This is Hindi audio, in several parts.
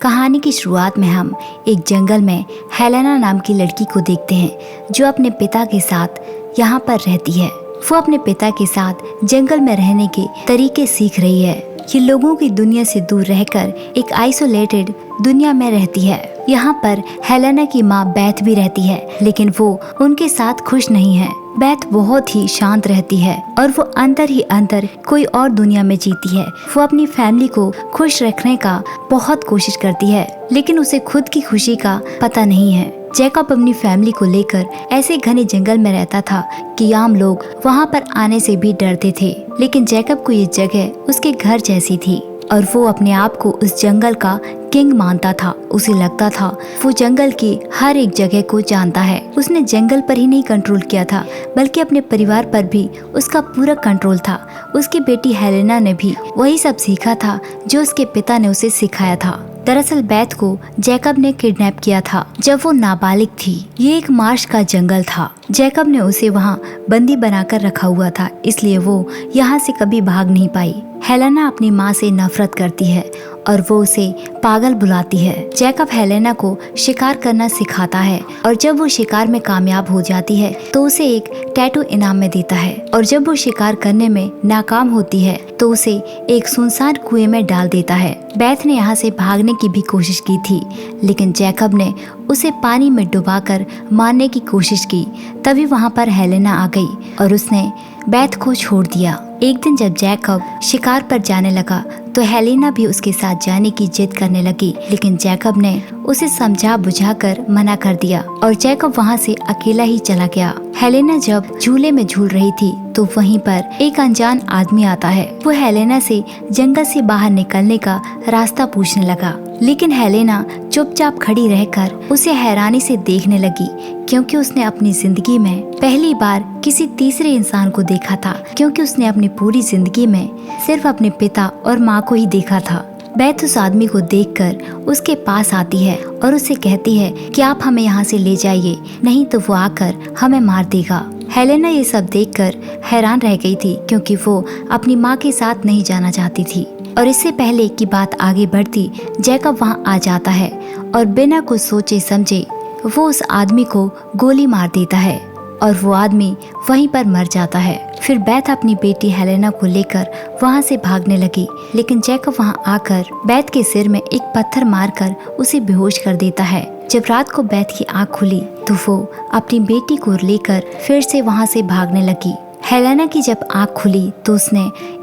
कहानी की शुरुआत में हम एक जंगल में हेलेना नाम की लड़की को देखते हैं जो अपने पिता के साथ यहाँ पर रहती है। वो अपने पिता के साथ जंगल में रहने के तरीके सीख रही है। ये लोगों की दुनिया से दूर रहकर एक आइसोलेटेड दुनिया में रहती है। यहाँ पर हेलेना की माँ बैथ भी रहती है, लेकिन वो उनके साथ खुश नहीं है। बैथ बहुत ही शांत रहती है और वो अंदर ही अंदर कोई और दुनिया में जीती है। वो अपनी फैमिली को खुश रखने का बहुत कोशिश करती है, लेकिन उसे खुद की खुशी का पता नहीं है। जैकब अपनी फैमिली को लेकर ऐसे घने जंगल में रहता था कि आम लोग वहाँ पर आने से भी डरते थे, लेकिन जैकब को ये जगह उसके घर जैसी थी और वो अपने आप को उस जंगल का किंग मानता था। उसे लगता था वो जंगल की हर एक जगह को जानता है। उसने जंगल पर ही नहीं कंट्रोल किया था, बल्कि अपने परिवार पर भी उसका पूरा कंट्रोल था। उसकी बेटी हेलेना ने भी वही सब सीखा था जो उसके पिता ने उसे सिखाया था। दरअसल बैथ को जैकब ने किडनैप किया था जब वो नाबालिग थी। ये एक मार्श का जंगल था। जैकब ने उसे वहाँ बंदी बनाकर रखा हुआ था, इसलिए वो यहाँ से कभी भाग नहीं पाई। हेलेना अपनी माँ से नफरत करती है और वो उसे पागल बुलाती है। जैकब हेलेना को शिकार करना सिखाता है और जब वो शिकार में कामयाब हो जाती है तो उसे एक टैटू इनाम में देता है, और जब वो शिकार करने में नाकाम होती है तो उसे एक सुनसान कुएं में डाल देता है। बैथ ने यहाँ से भागने की भी कोशिश की थी, लेकिन जैकब ने उसे पानी में डुबाकर मारने की कोशिश की। तभी वहाँ पर हेलेना आ गई और उसने बैथ को छोड़ दिया। एक दिन जब जैकब शिकार पर जाने लगा तो हेलेना भी उसके साथ जाने की जिद करने लगी, लेकिन जैकब ने उसे समझा बुझाकर मना कर दिया और जैकब वहाँ से अकेला ही चला गया। हेलेना जब झूले में झूल रही थी तो वहीं पर एक अनजान आदमी आता है। वो हेलेना से जंगल से बाहर निकलने का रास्ता पूछने लगा, लेकिन हेलेना चुपचाप खड़ी रहकर उसे हैरानी से देखने लगी, क्योंकि उसने अपनी जिंदगी में पहली बार किसी तीसरे इंसान को देखा था, क्योंकि उसने अपनी पूरी जिंदगी में सिर्फ अपने पिता और माँ को ही देखा था। बैथ उस आदमी को देखकर उसके पास आती है और उसे कहती है कि आप हमें यहाँ से ले जाइए, नहीं तो वो आकर हमें मार देगा। हेलेना ये सब देखकर हैरान रह गई थी, क्योंकि वो अपनी माँ के साथ नहीं जाना चाहती थी। और इससे पहले कि बात आगे बढ़ती, जैकब वहाँ आ जाता है और बिना कुछ सोचे समझे वो उस आदमी को गोली मार देता है और वो आदमी वहीं पर मर जाता है। फिर बैथ अपनी बेटी हेलेना को लेकर वहाँ से भागने लगी, लेकिन जैकब वहाँ आकर बैथ के सिर में एक पत्थर मारकर उसे बेहोश कर देता है। जब रात को बैथ की आँख खुली तो वो अपनी बेटी को लेकर फिर से वहाँ से भागने लगी। हेलेना की जब आँख खुली तो उसने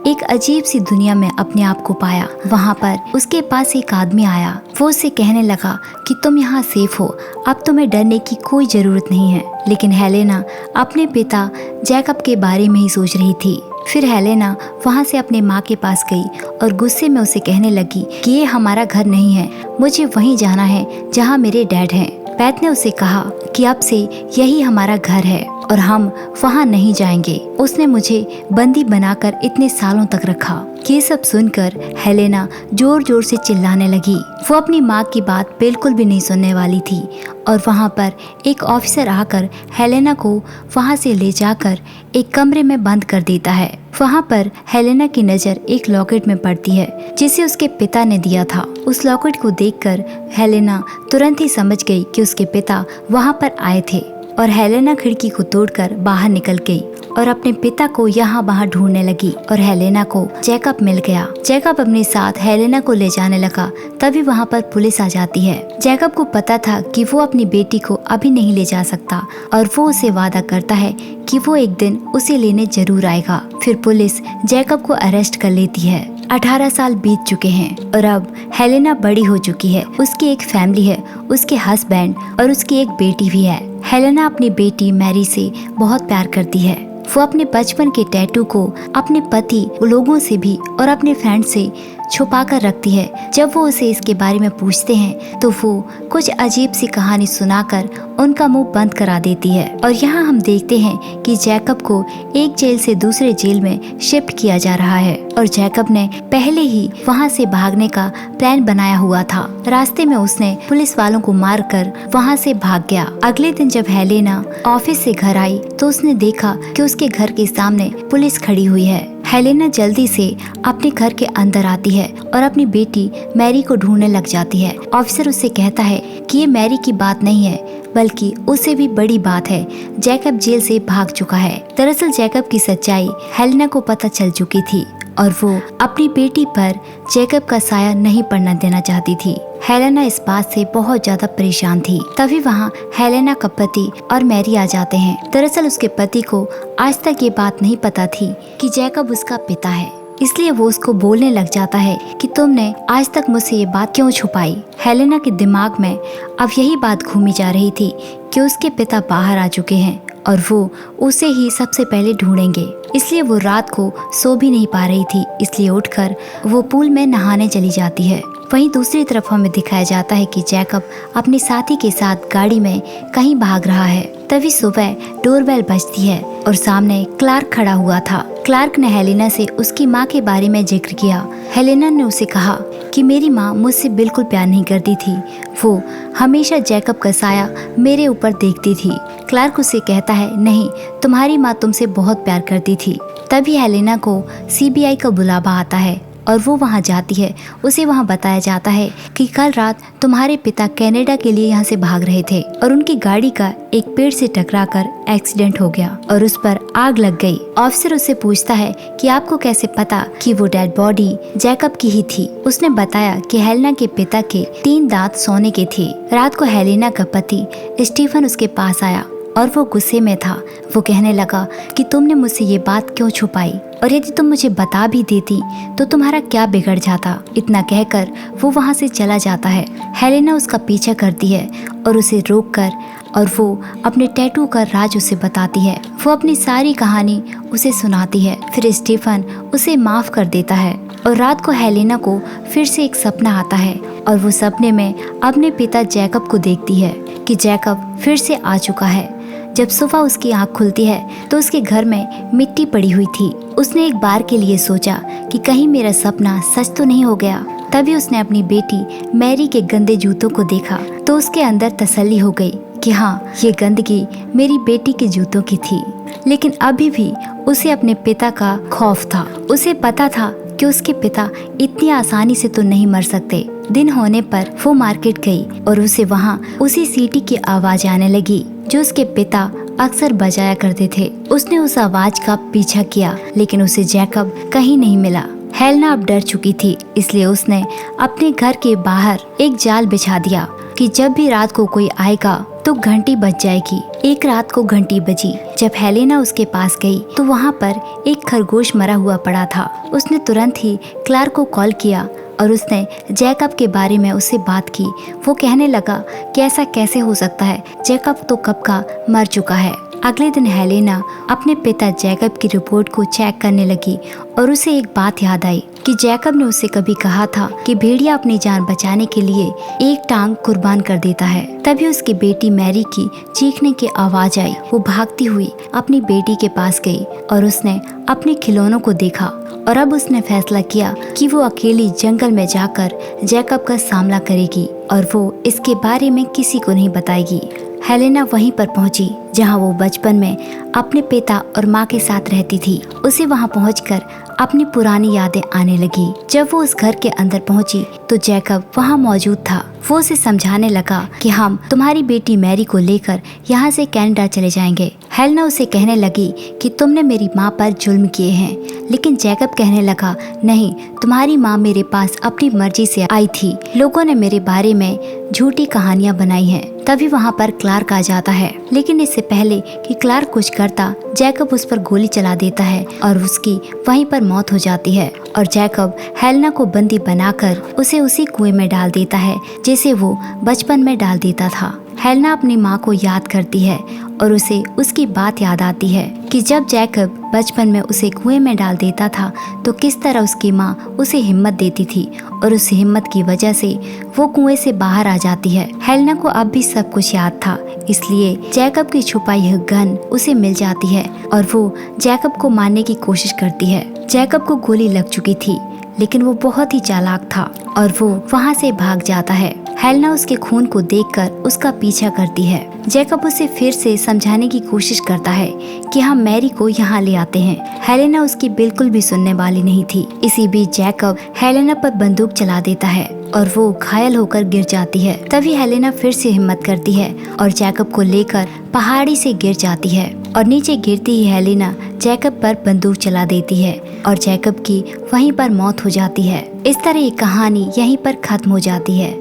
एक अजीब सी दुनिया में अपने आप को पाया। वहाँ पर उसके पास एक आदमी आया। वो उससे कहने लगा कि तुम यहाँ सेफ हो, अब तुम्हें डरने की कोई जरूरत नहीं है। लेकिन हेलेना अपने पिता जैकब के बारे में ही सोच रही थी। फिर हेलेना वहाँ से अपने माँ के पास गई और गुस्से में उसे कहने लगी कि ये हमारा घर नहीं है, मुझे वहीं जाना है जहाँ मेरे डैड हैं। बैथ ने उसे कहा कि अब से यही हमारा घर है और हम वहाँ नहीं जाएंगे। उसने मुझे बंदी बनाकर इतने सालों तक रखा। ये सब सुनकर हेलेना जोर जोर से चिल्लाने लगी। वो अपनी माँ की बात बिल्कुल भी नहीं सुनने वाली थी और वहाँ पर एक ऑफिसर आकर हेलेना को वहाँ से ले जाकर एक कमरे में बंद कर देता है। वहाँ पर हेलेना की नज़र एक लॉकेट में पड़ती है जिसे उसके पिता ने दिया था। उस लॉकेट को देखकर हेलेना तुरंत ही समझ गई कि उसके पिता वहाँ पर आए थे और हेलेना खिड़की को तोड़कर बाहर निकल गई और अपने पिता को यहाँ वहाँ ढूंढने लगी और हेलेना को जैकब मिल गया। जैकब अपने साथ हेलेना को ले जाने लगा। तभी वहाँ पर पुलिस आ जाती है। जैकब को पता था कि वो अपनी बेटी को अभी नहीं ले जा सकता और वो उसे वादा करता है कि वो एक दिन उसे लेने जरूर आएगा। फिर पुलिस जैकब को अरेस्ट कर लेती है। 18 साल बीत चुके हैं और अब हेलेना बड़ी हो चुकी है। उसकी एक फैमिली है, उसके हस्बैंड और उसकी एक बेटी भी है। हेलेना अपनी बेटी मैरी से बहुत प्यार करती है। वो अपने बचपन के टैटू को अपने पति, लोगों से भी और अपने फ्रेंड से छुपा कर रखती है। जब वो उसे इसके बारे में पूछते हैं तो वो कुछ अजीब सी कहानी सुनाकर उनका मुंह बंद करा देती है। और यहाँ हम देखते हैं कि जैकब को एक जेल से दूसरे जेल में शिफ्ट किया जा रहा है और जैकब ने पहले ही वहाँ से भागने का प्लान बनाया हुआ था। रास्ते में उसने पुलिस वालों को मारकर वहाँ से भाग गया। अगले दिन जब हेलेना ऑफिस से घर आई तो उसने देखा कि उसके घर के सामने पुलिस खड़ी हुई है। हेलेना जल्दी से अपने घर के अंदर आती है और अपनी बेटी मैरी को ढूंढने लग जाती है। ऑफिसर उससे कहता है कि ये मैरी की बात नहीं है बल्कि उससे भी बड़ी बात है, जैकब जेल से भाग चुका है। दरअसल जैकब की सच्चाई हेलेना को पता चल चुकी थी और वो अपनी बेटी पर जैकब का साया नहीं पड़ना देना चाहती थी। हेलेना इस बात से बहुत ज्यादा परेशान थी। तभी वहाँ हेलेना का पति और मैरी आ जाते हैं। दरअसल उसके पति को आज तक ये बात नहीं पता थी कि जैकब उसका पिता है, इसलिए वो उसको बोलने लग जाता है कि तुमने आज तक मुझसे ये बात क्यों छुपाई। हेलेना के दिमाग में अब यही बात घूमी जा रही थी कि उसके पिता बाहर आ चुके हैं और वो उसे ही सबसे पहले ढूंढेंगे। इसलिए वो रात को सो भी नहीं पा रही थी, इसलिए उठकर वो पूल में नहाने चली जाती है। वहीं दूसरी तरफ हमें दिखाया जाता है कि जैकब अपने साथी के साथ गाड़ी में कहीं भाग रहा है। तभी सुबह डोरबेल बजती है और सामने क्लार्क खड़ा हुआ था। क्लार्क ने हेलेना से उसकी माँ के बारे में जिक्र किया। हेलेना ने उसे कहा कि मेरी माँ मुझसे बिल्कुल प्यार नहीं करती थी, वो हमेशा जैकब का साया मेरे ऊपर देखती थी। क्लार्क उसे कहता है नहीं, तुम्हारी माँ तुमसे बहुत प्यार करती थी। तभी हेलेना को सीबीआई का बुलावा आता है और वो वहाँ जाती है। उसे वहाँ बताया जाता है कि कल रात तुम्हारे पिता कनाडा के लिए यहाँ से भाग रहे थे और उनकी गाड़ी का एक पेड़ से टकराकर एक्सीडेंट हो गया और उस पर आग लग गई। ऑफिसर उससे पूछता है कि आपको कैसे पता कि वो डेड बॉडी जैकब की ही थी। उसने बताया कि हेलेना के पिता के 3 दांत सोने के थे। रात को हेलेना का पति स्टीफन उसके पास आया और वो गुस्से में था। वो कहने लगा कि तुमने मुझसे ये बात क्यों छुपाई और यदि तुम मुझे बता भी देती तो तुम्हारा क्या बिगड़ जाता। इतना कहकर वो वहाँ से चला जाता है। हेलेना उसका पीछा करती है और उसे रोककर और वो अपने टैटू का राज उसे बताती है। वो अपनी सारी कहानी उसे सुनाती है। फिर स्टीफन उसे माफ कर देता है और रात को हेलेना को फिर से एक सपना आता है और वो सपने में अपने पिता जैकब को देखती है कि जैकब फिर से आ चुका है। जब सुबह उसकी आंख खुलती है तो उसके घर में मिट्टी पड़ी हुई थी। उसने एक बार के लिए सोचा कि कहीं मेरा सपना सच तो नहीं हो गया। तभी उसने अपनी बेटी मैरी के गंदे जूतों को देखा तो उसके अंदर तसल्ली हो गई कि हाँ, ये गंदगी मेरी बेटी के जूतों की थी। लेकिन अभी भी उसे अपने पिता का खौफ था। उसे पता था कि उसके पिता इतनी आसानी से तो नहीं मर सकते। दिन होने पर वो मार्केट गई और उसे वहाँ उसी सीटी की आवाज आने लगी जो उसके पिता अक्सर बजाया करते थे। उसने उस आवाज का पीछा किया लेकिन उसे जैकब कहीं नहीं मिला। हेलेना अब डर चुकी थी, इसलिए उसने अपने घर के बाहर एक जाल बिछा दिया कि जब भी रात को कोई आएगा तो घंटी बज जाएगी। एक रात को घंटी बजी। जब हेलेना उसके पास गई तो वहाँ पर एक खरगोश मरा हुआ पड़ा था। उसने तुरंत ही क्लार्क को कॉल किया और उसने जैकब के बारे में उससे बात की। वो कहने लगा कि ऐसा कैसे हो सकता है, जैकब तो कब का मर चुका है। अगले दिन हेलेना अपने पिता जैकब की रिपोर्ट को चेक करने लगी और उसे एक बात याद आई कि जैकब ने उससे कभी कहा था कि भेड़िया अपनी जान बचाने के लिए एक टांग कुर्बान कर देता है। तभी उसकी बेटी मैरी की चीखने की आवाज आई। वो भागती हुई अपनी बेटी के पास गई और उसने अपने खिलौनों को देखा और अब उसने फैसला किया कि वो अकेली जंगल में जाकर जैकब का सामना करेगी और वो इसके बारे में किसी को नहीं बताएगी। हेलेना वहीं पर पहुंची जहां वो बचपन में अपने पिता और माँ के साथ रहती थी। उसे वहां पहुंचकर अपनी पुरानी यादें आने लगी। जब वो उस घर के अंदर पहुंची तो जैकब वहां मौजूद था। वो उसे समझाने लगा कि हम तुम्हारी बेटी मैरी को लेकर यहाँ से कनाडा चले जाएंगे। हेलेना उसे कहने लगी कि तुमने मेरी माँ पर जुल्म किए हैं, लेकिन जैकब कहने लगा नहीं, तुम्हारी माँ मेरे पास अपनी मर्जी से आई थी। लोगों ने मेरे बारे में झूठी कहानियाँ बनाई हैं। तभी वहाँ पर क्लार्क आ जाता है, लेकिन इससे पहले कि क्लार्क कुछ करता जैकब उस पर गोली चला देता है और उसकी वहीं पर मौत हो जाती है। और जैकब हेलेना को बंदी बनाकर उसे उसी कुएं में डाल देता है जिसे वो बचपन में डाल देता था। हेलेना अपनी माँ को याद करती है और उसे उसकी बात याद आती है कि जब जैकब बचपन में उसे कुएं में डाल देता था तो किस तरह उसकी माँ उसे हिम्मत देती थी और उस हिम्मत की वजह से वो कुएं से बाहर आ जाती है। हेलेना को अब भी सब कुछ याद था, इसलिए जैकब की छुपाई हुई गन उसे मिल जाती है और वो जैकब को मारने की कोशिश करती है। जैकब को गोली लग चुकी थी, लेकिन वो बहुत ही चालाक था और वो वहाँ से भाग जाता है। हेलेना उसके खून को देखकर उसका पीछा करती है। जैकब उसे फिर से समझाने की कोशिश करता है कि हम मैरी को यहाँ ले आते हैं। हेलेना उसकी बिल्कुल भी सुनने वाली नहीं थी। इसी बीच जैकब हेलेना पर बंदूक चला देता है और वो घायल होकर गिर जाती है। तभी हेलेना फिर से हिम्मत करती है और जैकब को लेकर पहाड़ी से गिर जाती है और नीचे गिरती ही हेलेना जैकब पर बंदूक चला देती है और जैकब की वहीं पर मौत हो जाती है। इस तरह ये कहानी यहीं पर खत्म हो जाती है।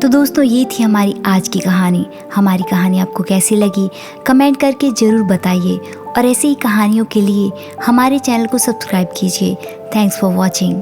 तो दोस्तों, ये थी हमारी आज की कहानी। हमारी कहानी आपको कैसी लगी कमेंट करके जरूर बताइए और ऐसी ही कहानियों के लिए हमारे चैनल को सब्सक्राइब कीजिए। Thanks for watching.